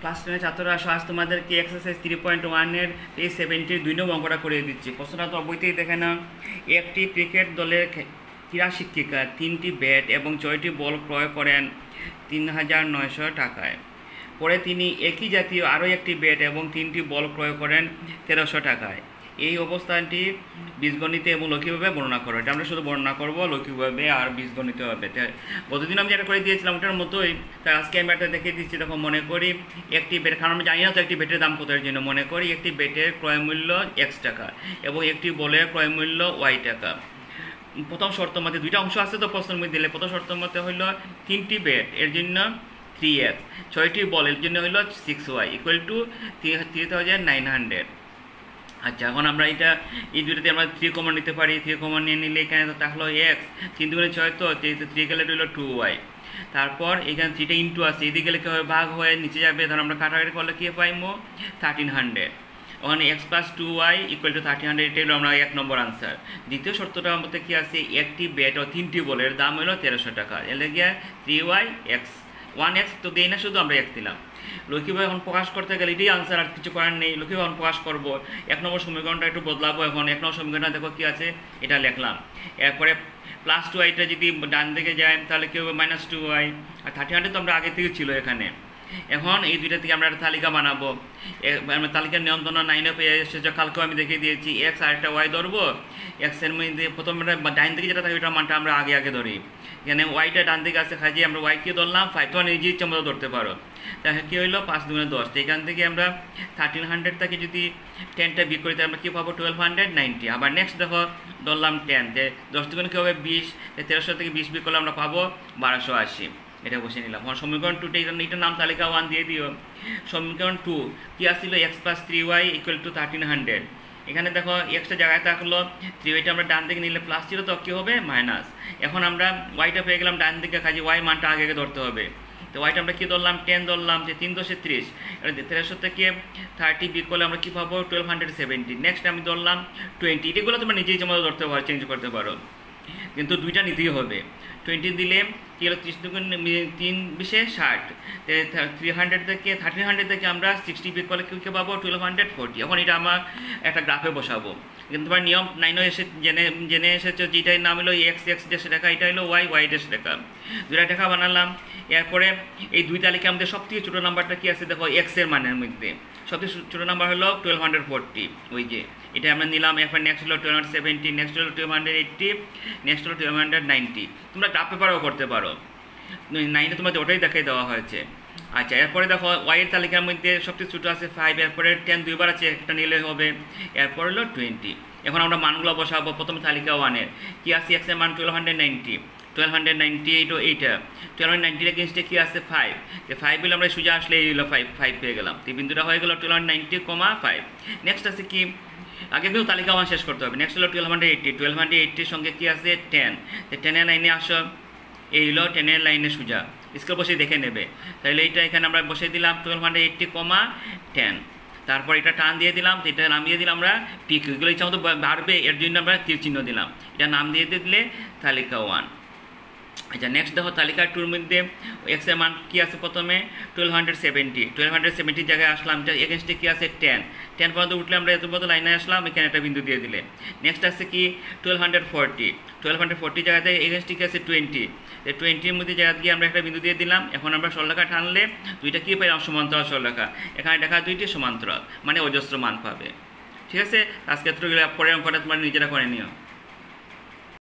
Class 10 ছাত্ররা আসো, আজ তোমাদেরকে এক্সারসাইজ 3.1 পেজ 70 2 নম্বর অঙ্কটা করে দিচ্ছি। প্রশ্নটা তো বইতেই দেখে না। একটি ক্রিকেট দলের ক্রীড়া শিক্ষিকা 3টি ব্যাট এবং 6টি বল ক্রয় করেন 3,900 টাকায়। পরে তিনি একই জাতীয় আরও একটি ব্যাট এবং 3টি বল ক্রয় করেন 1,300 টাকায়। এই অবস্থানটি বীজগণিতে এবং লৌকিকভাবে বর্ণনা করো। এটা আমরা শুধু বর্ণনা করবো লৌকিকভাবে আর বীজগণিতভাবে। গতদিন আমি যেটা করে দিয়েছিলাম ওটার মতোই, তাই আজকে আমি একটা দেখে দিচ্ছি। তখন মনে করি একটি বেট, কারণ আমরা জানি না তো একটি বেটের দাম কত, এর জন্য মনে করি একটি বেটের ক্রয় মূল্য X টাকা এবং একটি বলের ক্রয় মূল্য Y টাকা। প্রথম শর্ত মতে দুইটা অংশ আছে তো প্রশ্নের মধ্যে দিলে, প্রথম শর্ত মতে হইল 3টি বেট এর জন্য 3X, 6টি বল এর জন্য হইল 6Y ইকুয়াল টু 3,900। আচ্ছা, এখন আমরা এটা এই দুইটাতে আমরা 3 কমন নিতে পারি। 3 কমন নিয়ে নিলে এখানে তো থাকলো X, 3 দুগুণে 6 তো 3 গেলে হইল 2Y। তারপর এখানে 3টা ইন্টু আছে, এদিকে গেলে কী হবে, ভাগ হয়ে নিচে যাবে। ধর আমরা কাটাকাটি করলে কী পাইমো 1300। ওখানে X plus 2Y equal to 1300, এটা হলো আমরা 1 নম্বর আনসার। দ্বিতীয় শর্তটার মধ্যে কী আছে, একটি ব্যাট ও 3টি বলের দাম হলো 1,300 টাকা। এর লেগে 3Y X 1X তো দেই না, শুধু আমরা X দিলাম। লক্ষ্মীভাবে এখন প্রকাশ করতে গেলে এটাই আনসার, আর কিছু করার নেই। লক্ষ্মীভাবে এখন প্রকাশ করবো। 1 নম্বর সমীকরণটা একটু বদলাবো। এখন 1 নম্বর সমীকরণটা দেখো কী আছে, এটা লিখলাম। এরপরে প্লাস 2Yটা যদি ডান দিকে যায় তাহলে কী হবে মাইনাস 2Y, আর 1300 তো আমরা আগে থেকে ছিল এখানে। এখন এই দুইটা থেকে আমরা একটা তালিকা বানাবো। আমরা তালিকার নিয়ন্ত্রণ 9 পেয়ে এসেছে, কালকেও আমি দেখিয়ে দিয়েছি। X আর একটা Y ধরবো। Xের মধ্যে প্রথম ডাইন দিকে যেটা থাকে ওটার মানটা আমরা আগে ধরি। এখানে ওয়াইটা ডান দিকে আছে, খাইয়ে আমরা ওয়াইকে ধরলাম 5, তো নিজের ইচ্ছা মতো ধরতে পারো। তাহলে কী হইলো 5 দুগুণে 10। এখান থেকে আমরা 1300 থেকে যদি 10টা বিয়োগ করি তাহলে আমরা কী পাবো 1290। আবার নেক্সট দেখো ধরলাম 10, 10 দুগুণে কী হবে 20, 1300 থেকে 20 বিয়োগ করলে আমরা পাবো 1280। এটা বসে নিলাম। এখন সমীকরণ 2টা এইটার নাম তালিকা 1 দিয়ে দিও। সমীকরণ 2 কী আসছিল, X plus 3Y equal to 1300। এখানে দেখো এক্সটা জায়গায় থাকলো, 3Yটা আমরা ডান দিকে নিলে প্লাস ছিল তো কী হবে মাইনাস। এখন আমরা ওয়াইটা পেয়ে গেলাম ডান দিকে, কাজে ওয়াই মানটা আগে ধরতে হবে। তো ওয়াইটা আমরা কী ধরলাম 10 ধরলাম, যে 3 10 30। 1300 থেকে 30 বিয়োগ করলে আমরা কী পাবো 1270। নেক্সট আমি ধরলাম 20। এগুলো তোমরা নিজেই জমা ধরতে পারো, চেঞ্জ করতে পারো, কিন্তু দুইটা নিতেই হবে। 20 দিলে কী হলো 30 দুগুণ 3 20 60। 1300 থেকে আমরা 60 বিয়োগ করলে কী পাবো 1240। এখন এটা আমার একটা গ্রাফে বসাবো। কিন্তু তোমার নিয়ম 9 এসে জেনে এসেছো, যেটার নাম হলো X ড্যাশ রেখা, এটা হলো Y ড্যাশ রেখা। দুইটা রেখা বানালাম। এরপরে এই দুই তালিকা আমাদের সবথেকে ছোটো নাম্বারটা কী আছে দেখো, X এর মানের মধ্যে সবথেকে ছোটো নাম্বার হলো 1240। ওই যে এটা আমরা নিলাম। এরপর নেক্সট হলো 1270, নেক্সট হলো 1280, নেক্সট হলো 1290। তোমরা গ্রাফ পেপারও করতে পারো, 9 তোমাদের ওটাই দেখাই দেওয়া হয়েছে। আচ্ছা, এরপরে দেখো ওয়াইয়ের তালিকার মধ্যে সবচেয়ে ছোটো আছে 5, এরপরে 10 দুইবার আছে, একটা নিলে হবে। এরপর হলো 20। এখন আমরা মানগুলো বসাবো। প্রথম তালিকা 1-এর কী আছে, X এর মান 1290, 1298 এইটা 1290 এগেনস্টে কী আছে 5, যে 5 হলে আমরা সোজা আসলে এই হলো 5 পেয়ে গেলাম। তো বিন্দুটা হয়ে গেল 1290,5। নেক্সট আছে কি, আগে কিন্তু তালিকা 1 শেষ করতে হবে। নেক্সট হলো 1280, 1280-র সঙ্গে কী আছে 10, তো 10-এর লাইনে আসো, এই হলো 10-এর লাইনে সোজা স্কেল বসে দেখে নেবে। তাহলে এইটা এখানে আমরা বসে দিলাম 1280,10। তারপর এটা টান দিয়ে দিলাম, এটা নাম দিয়ে দিলাম আমরা পিক। এগুলো ইচ্ছা মতো বাড়বে, এর জন্য আমরা তীর চিহ্ন দিলাম। এটা নাম দিয়ে দিলে তালিকা 1। আচ্ছা, নেক্সট দেখো তালিকা 2-র মধ্যে X এর মান কী আছে, প্রথমে 1270 জায়গায় আসলাম। এটা এগেনস্টে কী আছে 10 পর্যন্ত উঠলে আমরা এত পর্যন্ত লাইনে আসলাম, এখানে একটা বিন্দু দিয়ে দিলে। নেক্সট আছে কি 1240 জায়গাতে এগেনস্টে কী আছে 20, 20-র মধ্যে জায়গা দিয়ে আমরা একটা বিন্দু দিয়ে দিলাম। এখন আমরা সরলরেখা টানলে দুইটা কী পাই, সমান্তরাল সরলরেখা। এখানে দেখা দুইটি সমান্তরাল, মানে অজস্র মান পাবে। ঠিক আছে, আজকে পরের অঙ্কটা তোমরা নিজেরা করে নিও।